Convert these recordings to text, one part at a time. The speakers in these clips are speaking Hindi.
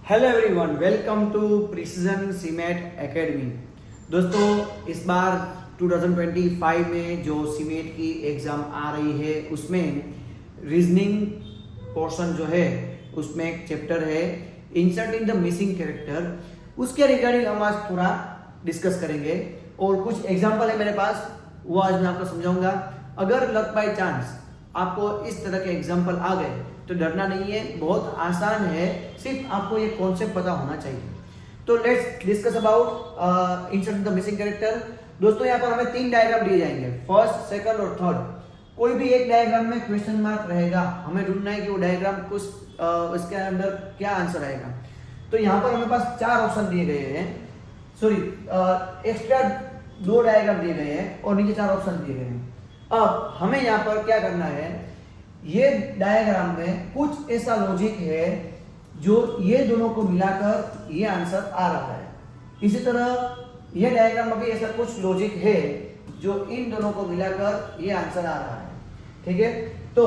Hello everyone, welcome to Precision CMAT academy. दोस्तों, इस बार 2025 में जो सीमेट की एग्ज़ाम आ रही है उसमें रीजनिंग पोर्शन जो है उसमें एक चैप्टर है insert in the missing character. उसके रिगार्डिंग हम आज थोड़ा डिस्कस करेंगे और कुछ एग्जाम्पल है मेरे पास, वो आज मैं आपको समझाऊंगा। अगर लक बाय चांस आपको इस तरह के एग्जाम्पल आ गए तो डरना नहीं है, बहुत आसान है, सिर्फ आपको ये कॉन्सेप्ट पता होना चाहिए। तो let's discuss about insert the missing character. दोस्तों, यहाँ पर हमें 3 डायग्राम दिए जाएंगे, फर्स्ट, सेकंड और थर्ड। कोई भी एक डायग्राम में क्वेश्चन मार्क रहेगा, हमें ढूंढना है कि वो डायग्राम कुछ उसके अंदर क्या आंसर आएगा। तो यहाँ पर हमें पास 4 ऑप्शन दिए गए हैं, सॉरी एक्स्ट्रा 2 डायग्राम दिए गए हैं और नीचे 4 ऑप्शन दिए गए हैं। अब हमें यहाँ पर क्या करना है, ये डायग्राम में कुछ ऐसा लॉजिक है जो ये दोनों को मिलाकर ये आंसर आ रहा है। इसी तरह ये डायग्राम में भी ऐसा कुछ लॉजिक है जो इन दोनों को मिलाकर ये आंसर आ रहा है। ठीक है, तो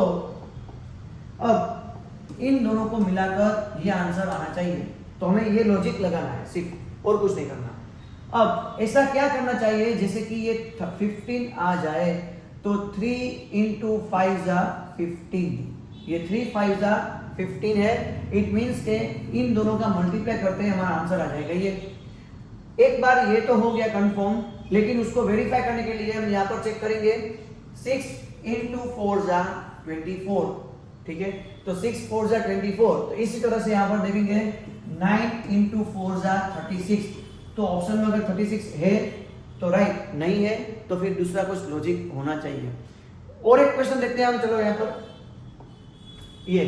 अब इन दोनों को मिलाकर ये आंसर आना चाहिए, तो हमें ये लॉजिक लगाना है सिर्फ, और कुछ नहीं करना। अब ऐसा क्या करना चाहिए जैसे कि ये 15 आ जाए तो 3 into 5 जा 15, ये 3 5 जा 15 है। इट मीन्स के इन दोनों का मल्टीप्लाई करते हैं हमारा आंसर आ जाएगा ये। एक बार ये तो हो गया कंफर्म, लेकिन उसको वेरीफाई करने के लिए हम यहाँ पर चेक करेंगे 6 into 4 जा 24। ठीक है, तो 6 4 जा 24। तो इसी तरह से यहाँ पर देखेंगे 9 into 4 जा 36। तो ऑप्शन में अगर 36 है तो राइट, नहीं है तो फिर दूसरा कुछ लॉजिक होना चाहिए। और एक क्वेश्चन देखते हैं हम, चलो यहाँ पर ये।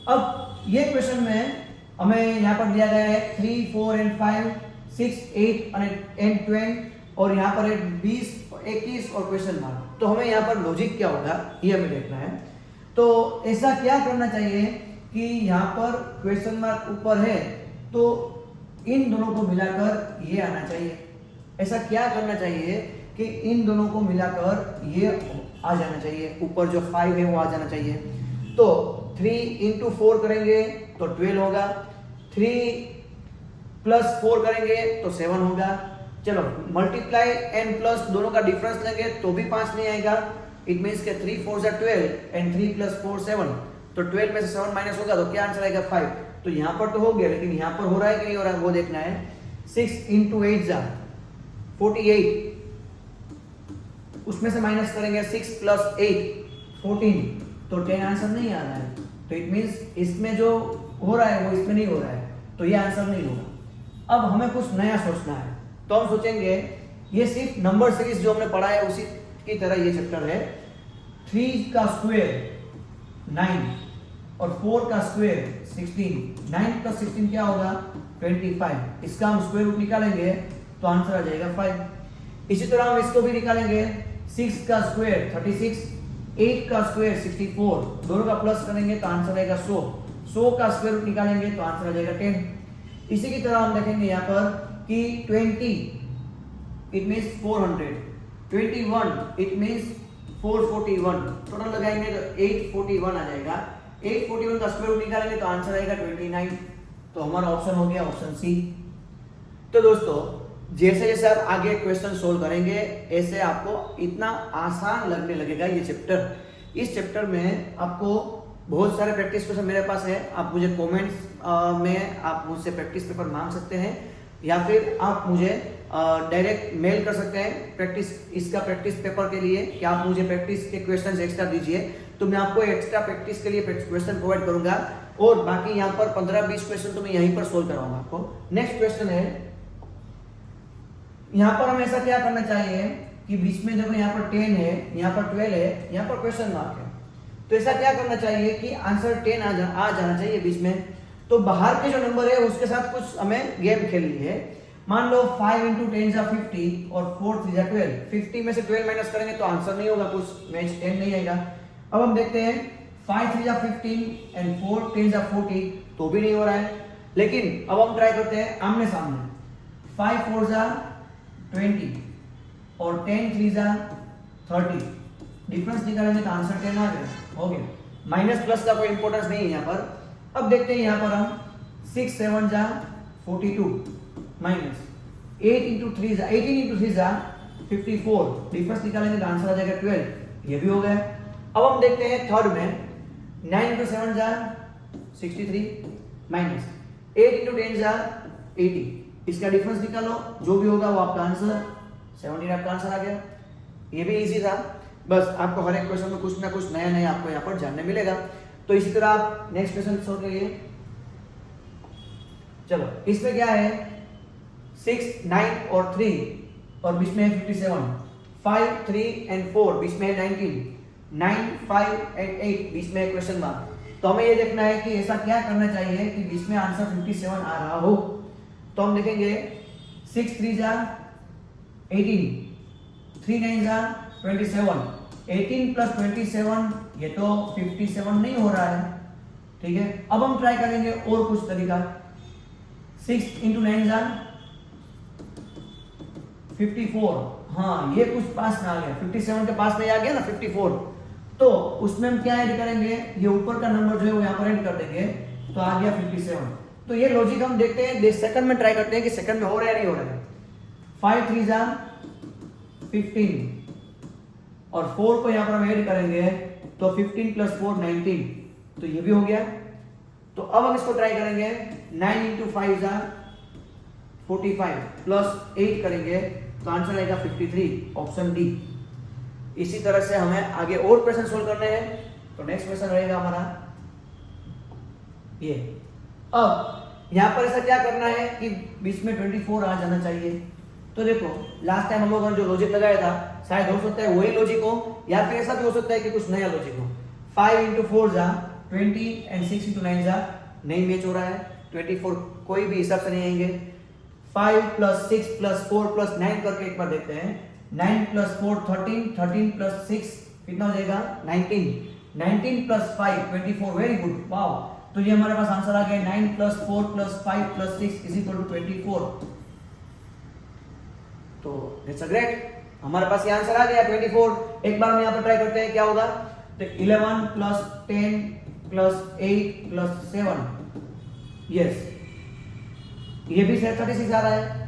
अब ये क्वेश्चन में हमें यहाँ पर दिया गया है 3 4 and 5 6 8 and 12 और यहाँ पर है 20 21 और क्वेश्चन मार्क। तो हमें यहाँ पर लॉजिक क्या होगा ये हमें देखना है। तो ऐसा क्या करना चाहिए कि यहाँ पर क्वेश्चन मार्क ऊपर है तो इन दोनों को मिलाकर ये आना चाहिए। ऐसा क्या करना चाहिए कि इन दोनों को मिलाकर ये आ जाना चाहिए, ऊपर जो 5 है वो आ जाना चाहिए। तो 3 into 4 करेंगे तो 12 होगा, 3 plus 4 करेंगे तो 7 होगा। चलो मल्टीप्लाई एंड प्लस दोनों का डिफरेंस लेंगे तो भी 5 नहीं आएगा। इट मीन्स के 3 4 जा 12 एंड 3 plus 4 7। तो 12 में से 7 माइनस होगा तो क्या आंसर आएगा 5। तो यहाँ पर तो हो गया, लेकिन यहाँ पर हो रहा है कि नहीं हो रहा है वो देखना है। 6 into 8 जा 48, उसमें से माइनस करेंगे 6 plus 8 14, तो 10 आंसर नहीं आ रहा है। तो इट मींस इसमें जो हो रहा है वो इसमें नहीं हो रहा है, तो ये आंसर नहीं होगा। अब हमें कुछ नया सोचना है, तो हम सोचेंगे ये सिर्फ नंबर सीरीज जो हमने पढ़ा है उसी की तरह ये चैप्टर है। 3 का स्क्वायर 9 और 4 का स्क्वायर 16, 9 plus 16 क्या होगा 25। इसका हम स्क्वायर रूट निकालेंगे तो आंसर आ जाएगा 5। इसी तरह हम इसको भी निकालेंगे, 6 का स्क्वायर 36, 8 का स्क्वायर 64, दोनों का प्लस करेंगे तो आंसर आएगा 100, 100 का स्क्वायर रूट निकालेंगे तो आंसर आ जाएगा 10। इसी की तरह हम देखेंगे यहाँ पर कि 20 it means 400, 21 it means 441, total लगाएंगे तो 841 आ जाएगा। 841 का स्क्वायर रूट निकालेंगे तो आंसर आएगा 29। तो हमारा ऑप्शन हो गया ऑप्शन सी। तो दोस्तों, जैसे जैसे आप आगे क्वेश्चन सोल्व करेंगे ऐसे आपको इतना आसान लगने लगेगा ये चैप्टर। इस चैप्टर में आपको बहुत सारे प्रैक्टिस क्वेश्चन मेरे पास है, आप मुझे कमेंट्स में आप मुझसे प्रैक्टिस पेपर मांग सकते हैं या फिर आप मुझे डायरेक्ट मेल कर सकते हैं प्रैक्टिस, इसका प्रैक्टिस पेपर के लिए कि आप मुझे प्रैक्टिस के क्वेश्चन एक्स्ट्रा दीजिए, तो मैं आपको एक्स्ट्रा प्रैक्टिस के लिए क्वेश्चन प्रोवाइड करूंगा। और बाकी यहाँ पर 15-20 क्वेश्चन तो मैं यहीं पर सोल्व करवाऊंगा आपको। नेक्स्ट क्वेश्चन है, यहाँ पर हमें ऐसा क्या करना चाहिए कि बीच में देखो यहाँ पर 10 है, यहाँ पर 12 है, यहाँ पर क्वेश्चन मार्क है। तो ऐसा क्या करना चाहिए कि आंसर 10 आ जाना चाहिए बीच में। तो बाहर के जो नंबर है उसके साथ कुछ हमें गेम खेलनी है। मान लो 5 into 10 जा 50 और 4 3 जा 12। 50 में से 12 माइनस करेंगे तो आंसर नहीं होगा, कुछ मैच 10 नहीं आएगा। अब हम देखते हैं 5 3 जा 15 एंड 4 10 जा 40, तो भी नहीं हो रहा है। लेकिन अब हम ट्राई करते हैं आमने सामने, 5 4 जा 20 और 10 3 जा 30, डिफरेंस निकालेंगे तो आंसर 10 आ गया, हो गया। माइनस प्लस का कोई इंपॉर्टेंस नहीं है यहाँ पर। अब देखते हैं यहाँ पर हम 6 7 जा 42 माइनस 8 इंटू 3 जा 18 इंटू 3 जा 54, डिफरेंस निकालेंगे तो आंसर आ जाएगा 12, ये भी हो गया। अब हम देखते हैं थर्ड में 9 इंटू 7 जा 63 माइनस 8 इंटू 10 जा 80, इसका डिफरेंस निकालो, जो भी होगा वो आपका आंसर 17 आपका आंसर आ गया। ये भी इजी था, बस आपको हर एक क्वेश्चन में कुछ ना कुछ नया नया आपको यहाँ पर जानने मिलेगा। तो इसी तरह आप नेक्स्ट क्वेश्चन सोल्व करिए। चलो इसमें क्या है 6 9 और 3 और बीच में है 57, 5 3 एंड 4 बीच में है 19, 9 5 एंड 8 बीच में है क्वेश्चन मार्क। तो हमें ये देखना है कि ऐसा क्या करना चाहिए कि बीच में आंसर 57 आ रहा हो। तो हम देखेंगे 6 3 जा 18, 3 9 जा 27, 18 प्लस 27 ये तो 57 नहीं हो रहा है, ठीक है। अब हम ट्राई करेंगे और कुछ तरीका। 6 इंटू 9 जा 54, हाँ ये कुछ पास में आ गया, 57 के पास में आ गया ना 54, तो उसमें हम क्या ऐड करेंगे, ये ऊपर का नंबर जो है वो यहाँ पर ऐड कर देंगे तो आ गया 57। तो ये लॉजिक हम देखते हैं, सेकंड में ट्राई करते हैं कि सेकंड में हो रहा है नहीं हो रहा है। 5 3 जा 15 और 4 को यहाँ पर हम ऐड करेंगे तो 15 प्लस 4 19, तो ये भी हो गया। तो अब हम इसको ट्राई करेंगे 9 इंटू 5 जा 45 प्लस 8 करेंगे तो आंसर आएगा 53, ऑप्शन डी। इसी तरह से हमें आगे और क्वेश्चन सोल्व करने हैं। तो नेक्स्ट क्वेश्चन रहेगा हमारा ये। अब यहां पर ऐसा क्या करना है कि बीच में 24 आ जाना चाहिए। तो देखो लास्ट टाइम हम लोगों ने जो लॉजिक लगाया था शायद हो सकता है वही लॉजिक हो, या फिर ऐसा भी हो सकता है कि कुछ नया लॉजिक हो। 5 इंटू 4 जा 20 एंड 6 इंटू 9 जा नहीं मैच हो रहा है, 24 कोई भी हिसाब से नहीं आएंगे। 5 प्लस 6 प्लस 4 प्लस 9 करके एक बार देखते हैं। 9 प्लस 4 13, 13 प्लस 6 कितना हो जाएगा 19, 19 प्लस 5 24, वेरी गुड, वाओ। तो ये हमारे पास आंसर आ गया 9 plus 4 plus 5 plus 6 is equal to 24। तो दैट्स अ ग्रेट, हमारे पास ये आंसर आ गया 24। एक बार हम यहाँ पर ट्राई करते हैं क्या होगा। तो 11 प्लस 10 प्लस 8 प्लस 7, यस ये भी 36 आ रहा है।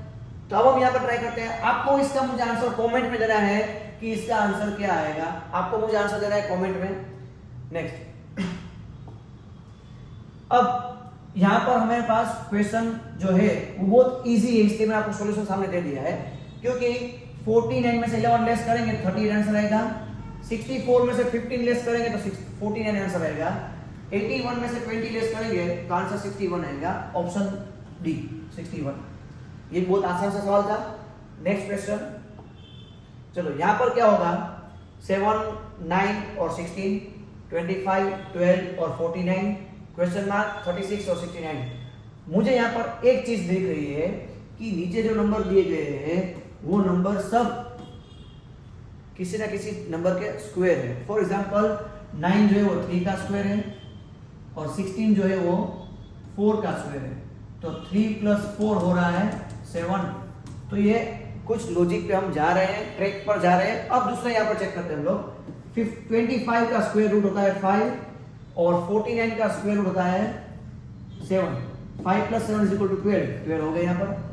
तो अब हम यहाँ पर ट्राई करते हैं। आपको इसका मुझे आंसर कमेंट में देना है कि इसका आंसर क्या आएगा, आपको मुझे आंसर देना है कमेंट में। नेक्स्ट, अब यहाँ पर हमारे पास क्वेश्चन जो है वो बहुत इजी है, इसलिए मैंने आपको सॉल्यूशन सामने दे दिया है। क्योंकि 49 में से 11 लेस करेंगे तो 38 आंसर आएगा, 64 में से 15 लेस करेंगे तो 49 आंसर आएगा, 81 में से 20 लेस करेंगे तो आंसर 61 आएगा, ऑप्शन डी 61। ये बहुत आसान सा सवाल था। नेक्स्ट क्वेश्चन, चलो यहाँ पर क्या होगा 7 9 और 16, 25 12 और 49, क्वेश्चन मार्क 36 और 69। मुझे यहाँ पर एक चीज दिख रही है कि नीचे जो नंबर दिए गए हैं वो नंबर सब किसी ना किसी नंबर के स्क्वायर है। फॉर एग्जांपल 9 जो है वो 3 का स्क्वायर है और 16 जो है वो 4 का स्क्वायर है। तो 3 प्लस 4 हो रहा है 7। तो ये कुछ लॉजिक पे हम जा रहे हैं, ट्रैक पर जा रहे हैं। अब दूसरा यहाँ पर चेक करते हैं हम लोग। 25 का स्क्वायर रूट होता है 5 और 49 का स्क्वायर रूट होता है 7। 5 प्लस 7 इज इक्वल टू 12 हो गया यहाँ पर।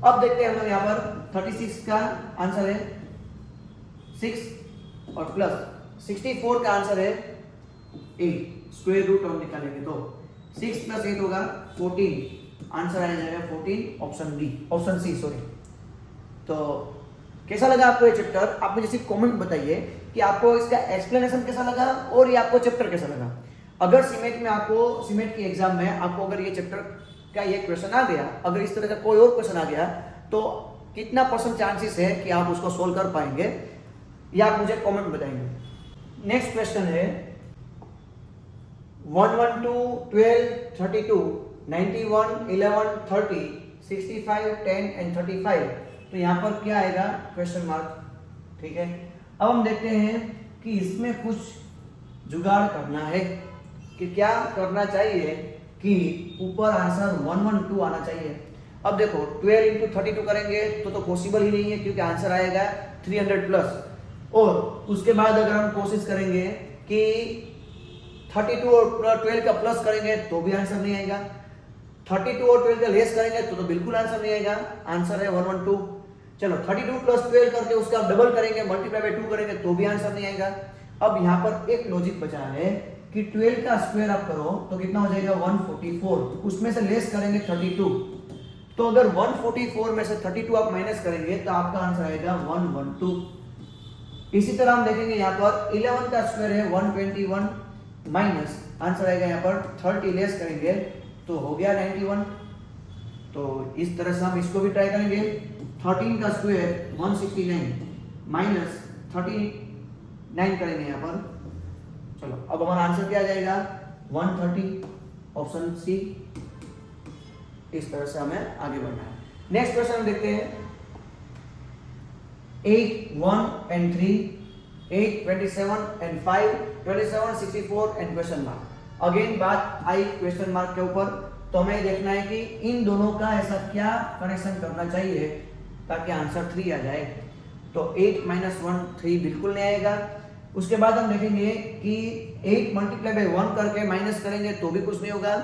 अब देखते हैं हम लोग यहाँ पर 36 का आंसर है 6 और प्लस 64 का आंसर है 8। स्क्वायर रूट हम निकालेंगे तो 6 प्लस 8 होगा 14, आंसर आ जाएगा 14, option D, option C sorry. तो कैसा लगा आपको ये चैप्टर? आप मुझे सिर्फ कमेंट बताइए कि आपको इसका एक्सप्लेनेशन कैसा लगा और ये आपको चैप्टर कैसा लगा। अगर सीमेंट की एग्जाम में आपको अगर ये चैप्टर का ये क्वेश्चन आ गया, अगर इस तरह का कोई और क्वेश्चन आ गया तो कितना % चांसेस है कि आप उसको सोल्व कर पाएंगे, या आप मुझे कमेंट बताएंगे। नेक्स्ट क्वेश्चन है 1 1 2 12 32 91 11 30 65 10 एंड 35। तो यहाँ पर क्या आएगा क्वेश्चन मार्क, ठीक है। अब हम देखते हैं कि इसमें कुछ जुगाड़ करना है कि क्या करना चाहिए कि ऊपर आंसर 112 आना चाहिए। अब देखो 12 इंटू 32 करेंगे तो पॉसिबल ही नहीं है, क्योंकि आंसर आएगा 300 प्लस। और उसके बाद अगर हम कोशिश करेंगे कि 32 और 12 का प्लस करेंगे तो भी आंसर नहीं आएगा। 32 और 12 का लेस करेंगे तो बिल्कुल आंसर नहीं आएगा, आंसर है 112। चलो 32 प्लस 12 करके उसका डबल करेंगे, मल्टीप्लाई बाय 2 करेंगे तो भी आंसर नहीं आएगा। अब यहाँ पर एक लॉजिक बचा है कि 12 का स्क्वायर आप करो तो कितना हो जाएगा 144, उसमें से लेस करेंगे 32, तो अगर 144 में से 32 आप माइनस करेंगे तो आपका आंसर आएगा 112। इसी तरह हम देखेंगे यहाँ पर 11 का स्क्वायर है 121 माइनस आंसर आएगा यहाँ पर 30 लेस करेंगे तो हो गया 91। तो इस तरह से हम इसको भी ट्राई करेंगे। 13 का स्क्वायर 169 माइनस 39 करेंगे यहाँ पर। चलो अब हमारा आंसर क्या आ जाएगा 130, ऑप्शन सी। इस तरह से हमें आगे बढ़ना है। नेक्स्ट क्वेश्चन हम देखते हैं 8, 1 and 3, 8, 27 and 5, 27, 64 and question mark. Again बात आई क्वेश्चन मार्क के ऊपर, तो हमें देखना है कि इन दोनों का ऐसा क्या कनेक्शन करना चाहिए ताकि आंसर 3 आ जाए। तो 8 - 1 3 बिल्कुल नहीं आएगा। उसके बाद हम देखेंगे कि 8 मल्टीप्लाई बाय 1 करके माइनस करेंगे तो भी कुछ नहीं होगा।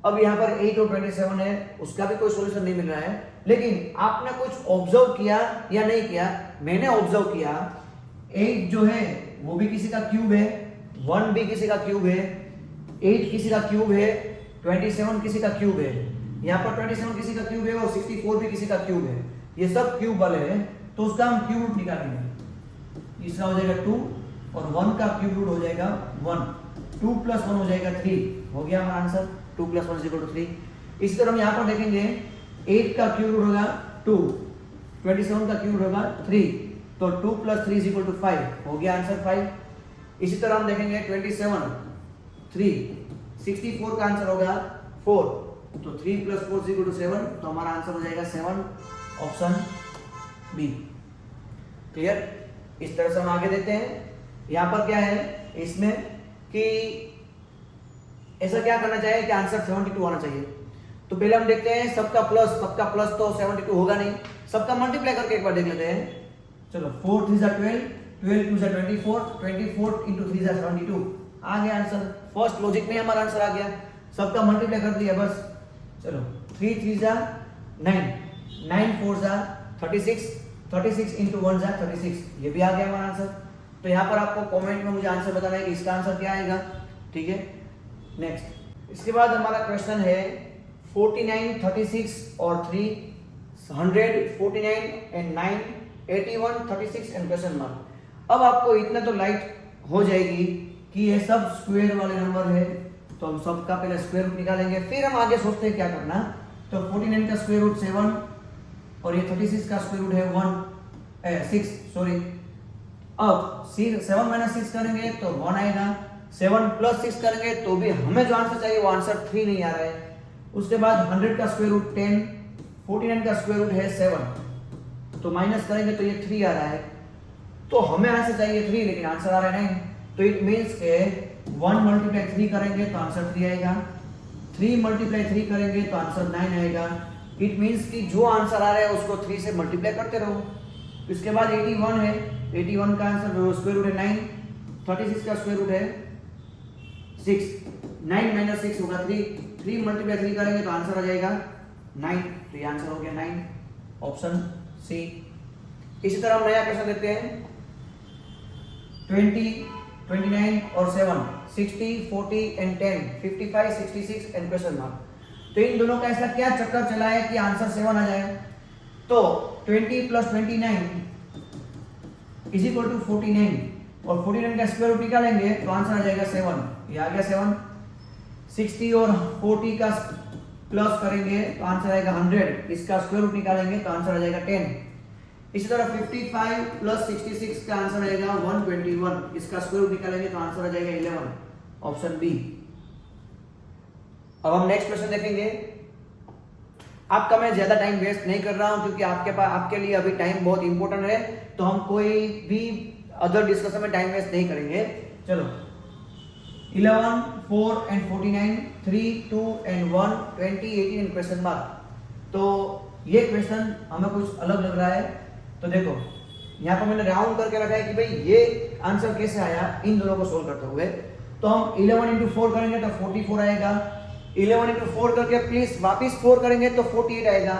अब यहाँ पर 8 और 27 है, उसका भी कोई सॉल्यूशन नहीं मिल रहा है। लेकिन आपने कुछ ऑब्जर्व किया या नहीं किया? मैंने ऑब्जर्व किया 8 जो है वो भी किसी का क्यूब है, 1 भी किसी का क्यूब है, 8 किसी का क्यूब है, 27 किसी का क्यूब है। यहाँ पर 27 किसी का क्यूब है और 64 भी किसी का क्यूब है। ये सब क्यूब वाले हैं, तो उसका हम क्यूब रूट निकालेंगे। तीसरा हो जाएगा 2 और 1 का क्यूब रूट हो जाएगा 1। 2 + 1 हो जाएगा 3। हो गया हमारा आंसर 2 + 1 = 3। इसी तरह हम यहाँ पर देखेंगे 8 का क्यूब रूट होगा 2, 27 का क्यूब होगा 3, तो 2 + 3 = 5। हो गया आंसर 5। इसी तरह हम देखेंगे 27, 3, 64 का आंसर होगा 4, तो 3 + 4 = 7, तो हमारा आंसर हो जाएगा 7, ऑप्शन बी। क्लियर? इस तरह से हम आगे देते हैं। यहाँ पर क्या है इसमें कि ऐसा क्या करना चाहिए कि आंसर 72 आना चाहिए। तो पहले हम देखते हैं सबका प्लस तो 72 होगा नहीं, सबका मल्टीप्लाई करके एक बार देख लेते हैं। चलो 4 3 12, 12 2 24, 24 × 3 72। आ गया आंसर, फर्स्ट लॉजिक में हमारा आंसर आ गया। सबका मल्टीप्लाई कर दिया बस। चलो 3 3 9, 9 4 36, 36 × 1 36, ये भी आ गया हमारा आंसर। तो यहाँ पर आपको कमेंट में मुझे आंसर बताना है कि इसका आंसर क्या आएगा। ठीक है, नेक्स्ट। इसके बाद हमारा क्वेश्चन है 49, 36 और 3, 100, 49 and 9, 81, 36 एंड क्वेश्चन मार्क। अब आपको इतना तो लाइट हो जाएगी कि ये सब स्क्वायर वाले नंबर है, तो हम सबका पहले स्क्वायर रूट निकालेंगे, फिर हम आगे सोचते हैं क्या करना। तो 49 का स्क्वायर रूट 7 और ये 36 का स्क्वायर रूट है 6 सॉरी। अब 7 - 6 करेंगे तो 1 आएगा, 7 + 6 करेंगे तो भी हमें जो आंसर चाहिए वो आंसर 3 नहीं आ रहा है। उसके बाद 100 का स्क्वायर रूट 10, 49 का स्क्वायर रूट है 7, तो माइनस करेंगे तो ये 3 आ रहा है। तो हमें आंसर चाहिए 3, लेकिन आंसर आ रहा है 9। तो इट मीन्स के 1 × 3 करेंगे तो आंसर 3 आएगा, 3 × 3 करेंगे तो आंसर 9 आएगा। इट मीन्स कि जो आंसर आ रहा है उसको 3 से मल्टीप्लाई करते रहो। इसके बाद 81 है, 81 का आंसर स्क्वायर रूट है 9, 36 का स्क्वायर रूट है 6, 9 - 6 होगा 3, 3 × 3 करेंगे तो आंसर आ जाएगा 9, तो ये आंसर हो गया 9, ऑप्शन सी। इसी तरह हम नया क्वेश्चन देते हैं 20, 29 और 7, 60, 40 and 10, 55, 66 एंड क्वेश्चन मार्क। तो इन दोनों का ऐसा क्या चक्कर चला है कि आंसर 7 आ जाए। तो 20 + 29 = 49 और 49 का स्क्वायर रूट निकालेंगे तो आंसर आ जाएगा 7, ये आ गया 7। 60 और 40 का प्लस करेंगे तो आंसर आएगा 100, इसका स्क्वायर रूट निकालेंगे तो आंसर आ जाएगा 10। इसी तरह 55 + 66 का आंसर आएगा 121, इसका स्क्वायर रूट निकालेंगे तो आंसर आ जाएगा 11, ऑप्शन बी। अब हम नेक्स्ट क्वेश्चन देखेंगे। आपका मैं ज्यादा टाइम वेस्ट नहीं कर रहा हूं क्योंकि आपके लिए अभी टाइम बहुत इंपॉर्टेंट है, तो हम कोई भी अदर डिस्कशन में टाइम वेस्ट नहीं करेंगे। चलो 11, 4 and 49, 3, 2 and 1, 20, 18 and question mark. तो ये क्वेश्चन हमें कुछ अलग लग रहा है। तो देखो यहाँ पर मैंने राउंड करके रखा है कि भाई ये आंसर कैसे आया इन दोनों को सोल्व करते हुए। तो हम 11 × 4 करेंगे तो 44 आएगा, 11 इंटू 4 करके प्लीज वापिस 4 करेंगे तो 48 आएगा।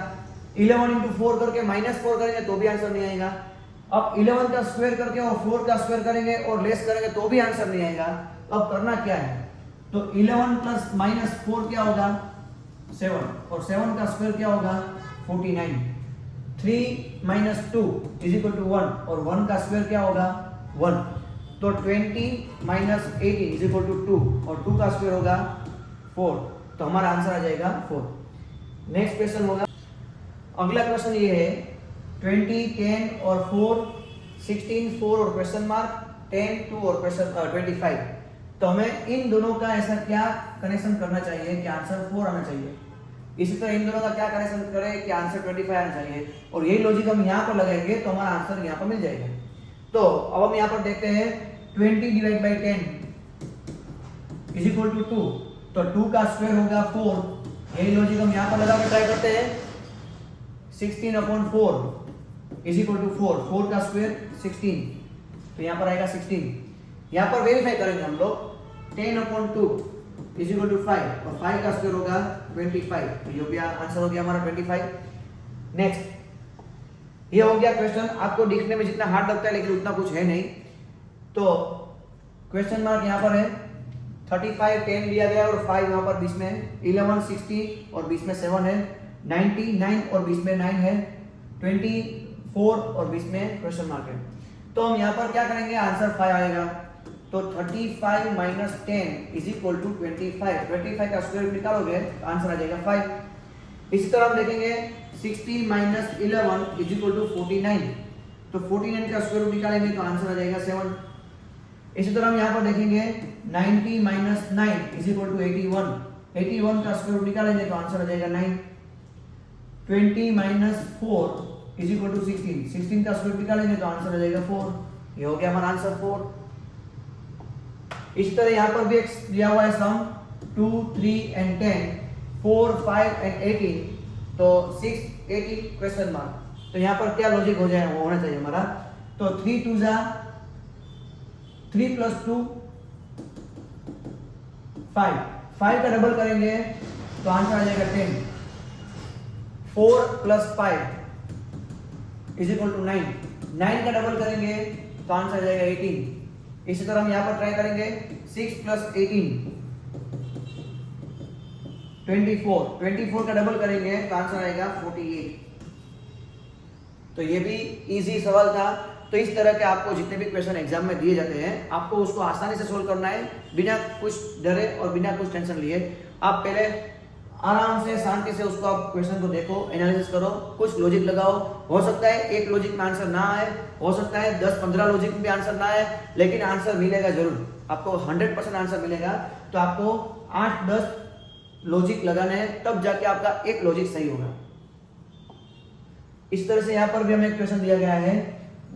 11 इंटू 4 करके -4 करेंगे तो भी आंसर नहीं आएगा। अब 11 का स्क्वायर करके और 4 का स्क्वायर करेंगे और लेस करेंगे तो भी आंसर नहीं आएगा। अब करना क्या है, तो 11 प्लस -4 क्या होगा 7 और 7 का स्क्वायर क्या होगा 49। 3 माइनस 2 इज इक्वल टू 1 और 1 का स्क्वायर क्या होगा 1। तो 20 माइनस 18 इज इक्वल टू 2 और 2 का स्क्वायर होगा 4। तो हमारा आंसर आ जाएगा 4। नेक्स्ट क्वेश्चन होगा, अगला क्वेश्चन ये है 20, 10 और 4, 16, 4 और क्वेश्चन मार्क, 10, 2 और क्वेश्चन 25। तो हमें इन दोनों का ऐसा क्या कनेक्शन करना चाहिए कि आंसर 4 आना चाहिए। इसी तरह इन दोनों का क्या कनेक्शन करें कि आंसर 25 आना चाहिए, और यही लॉजिक हम यहाँ पर लगाएंगे तो हमारा आंसर यहाँ पर मिल जाएगा। तो अब हम यहाँ पर देखते हैं 20 divide by 10 is equal to 2, तो 2 का स्क्वायर होगा 4। यही लॉजिक हम यहाँ पर लगा के ट्राई करते हैं। 16 अपॉन 4 इज इक्वल टू 4, 4 का स्क्वायर 16, तो यहाँ पर आएगा 16। यहाँ पर वेरीफाई करेंगे हम लोग 10 अपॉन 2 इज इक्वल टू 5 और 5 का स्क्वायर होगा 25, तो ये भी आंसर हो गया हमारा 25। नेक्स्ट ये हो गया क्वेश्चन, आपको दिखने में जितना हार्ड लगता है लेकिन उतना कुछ है नहीं। तो क्वेश्चन मार्क यहाँ पर है 35, 10 लिया गया और 5 यहाँ पर बीच में 11, 60 और बीच में 7 है, 99 और बीच में 9 है, 24 और बीच में क्वेश्चन मार्क है। तो हम यहाँ पर क्या करेंगे, आंसर 5 आएगा। तो 35 माइनस 10 इज इक्वल टू 25। 25 का स्क्वायर निकालोगे तो आंसर आ जाएगा 5। इसी तरह हम देखेंगे 60 माइनस 11 इज इक्वल टू 49, तो 49 का स्क्वायर रूट निकालेंगे तो आंसर आ जाएगा 7। इसी तरह हम यहाँ पर देखेंगे 90 माइनस 9 इज इक्वल टू 81, 81 का स्क्वायर रूट निकालेंगे तो आंसर आ जाएगा 9। 20 माइनस 4 इज इक्वल टू 16, 16 का स्क्वायर निकालेंगे तो आंसर आ जाएगा 4। ये हो गया हमारा आंसर 4। इस तरह यहाँ पर भी एक दिया हुआ है सम 2, 3 एंड 10, 4, 5 एंड 18, तो 6, 18 क्वेश्चन मार्क। तो यहाँ पर क्या लॉजिक हो जाए, होना चाहिए हमारा, तो 3 2 जा 3 प्लस 2 5, 5 का डबल करेंगे तो आंसर आ जाएगा 10। 4 प्लस 5 इज इक्वल टू 9, 9 का डबल करेंगे तो आंसर आ जाएगा 18। इसी तरह हम यहाँ पर ट्राई करेंगे 6 प्लस 18 24, 24 का डबल करेंगे तो आंसर आएगा 48। तो ये भी इजी सवाल था। तो इस तरह के आपको जितने भी क्वेश्चन एग्जाम में दिए जाते हैं आपको उसको आसानी से सोल्व करना है, बिना कुछ डरे और बिना कुछ टेंशन लिए। आप पहले आराम से शांति से उसको आप क्वेश्चन को देखो, एनालिसिस करो, कुछ लॉजिक लगाओ। हो सकता है एक लॉजिक में आंसर ना आए, हो सकता है 10-15 लॉजिक में भी आंसर ना आए, लेकिन आंसर मिलेगा जरूर, आपको 100% आंसर मिलेगा। तो आपको 8-10 लॉजिक लगाने हैं, तब जाके आपका एक लॉजिक सही होगा। इस तरह से यहाँ पर भी हमें एक क्वेश्चन दिया गया है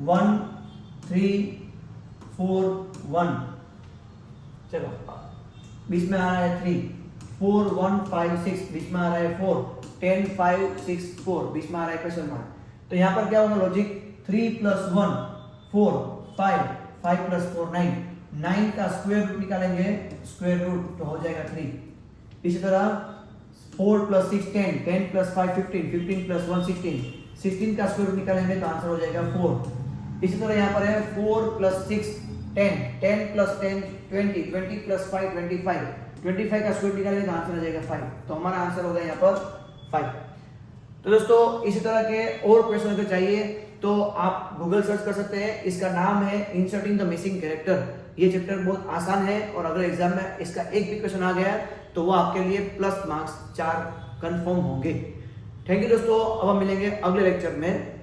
1 3 4 1, चलो बीच में आ रहा है 3, 4 1 5 6 बीच में आ रहा है 4, 10 5 6 4 बीच में आ रहा है क्वेश्चन मार्क। तो यहाँ पर क्या होगा लॉजिक, 3 प्लस 1 4 5, 5 प्लस 4 9, 9 का स्क्वायर रूट निकालेंगे, स्क्वायर रूट तो हो जाएगा 3। इसी तरह 4 प्लस 6 10, 10 प्लस 5 15, 15 प्लस 1 16, 16 का स्क्वायर रूट निकालेंगे तो आंसर हो जाएगा 4। इसी तरह यहाँ पर है 4 प्लस 6 10, 10 प्लस 10 20, 20 प्लस 5 25, 25 का स्क्वायर निकालेंगे तो आंसर आ जाएगा 5। तो हमारा आंसर होगा यहाँ पर 5। तो दोस्तों इसी तरह के और क्वेश्चन अगर चाहिए तो आप गूगल सर्च कर सकते हैं, इसका नाम है इंसर्टिंग द मिसिंग कैरेक्टर। ये चैप्टर बहुत आसान है और अगर एग्जाम में इसका एक भी क्वेश्चन आ गया तो वो आपके लिए प्लस मार्क्स 4 कंफर्म होंगे। थैंक यू दोस्तों, अब हम मिलेंगे अगले लेक्चर में।